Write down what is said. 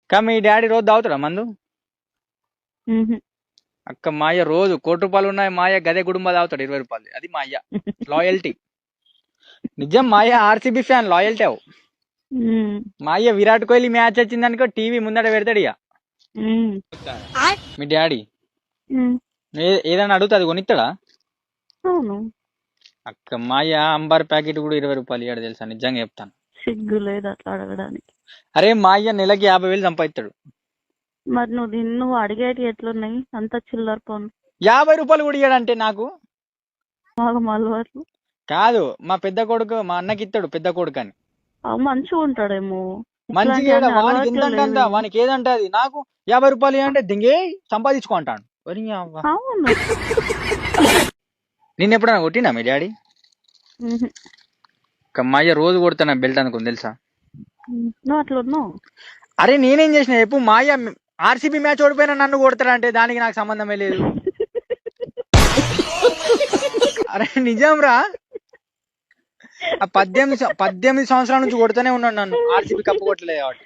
కా మీ డాడీ రోజు తాగుతాడా మందు? మ్హూ. అక్క మా అయ్య రోజు ₹1,00,00,000 ఉన్నాయి, మా అయ్య గదే గుడుంబా తాగుతాడు ₹20. అది మా అయ్య లాయల్టీ. నిజం, మా అయ్య ఆర్సీబీ ఫ్యాన్, లాయల్టీ అవు. మ్, మా అయ్య విరాట్ కోహ్లీ మ్యాచ్ వచ్చిందనుకో టీవీ ముందట పెడతాడు ఇక. మ్, మీ డాడీ మ్. ఏదైనా అడిగితే అది కొనిస్తాడా? అవును. అక్క మా అయ్య అంబార్ ప్యాకెట్ కూడా ₹20 ఇయ్యాడు తెలుసా, నిజంగా చెప్తాను. సిగ్గు లేదు అట్లా అడగడానికి. అరే మా అయ్య నెలకి 50,000 సంపాదిస్తాడు. మరి నువ్వు అడిగేటి ఎట్లున్నాయి? అంత చిల్లర పను ₹50 కూడా ఇయ్యాడంటే నాకు బాగా అలవాట్లు. కాదు. మా పెద్ద కొడుకు మా అన్నకి ఇస్తాడు, పెద్ద కొడుకు అని. మంచిగా ఉంటాడేమో. మంచిగా ఇట్లాంటి వానికి అలవాట్లు ఎంతంటే అంత, లేవేమో. వానికి ఏదంటే అది. నాకు ₹50 అంటే దింగే సంపాదించుకో అంటాడు. వరి అవ్వ. అవును. నిన్న ఎప్పుడైనా కొట్టినా మీ డాడీ? మ్హూ. మా అయ్య రోజు కొడతాను బెల్ట్ అనుకుని తెలుసా. నువ్వు అట్లా ఉన్నావు. అరే నేనేం చేసిన చెప్పు, మా అయ్య ఆర్సీబీ మ్యాచ్ ఓడిపోయినా నన్ను కొడతాడంటే దానికి నాకు సంబంధమే లేదు. అరే నిజం రా, ఆ 18 సంవత్సరాల నుంచి కొడుతూనే ఉన్నాడు నన్ను, ఆర్సీబీ కప్పు కొట్టలేదు కాబట్టి.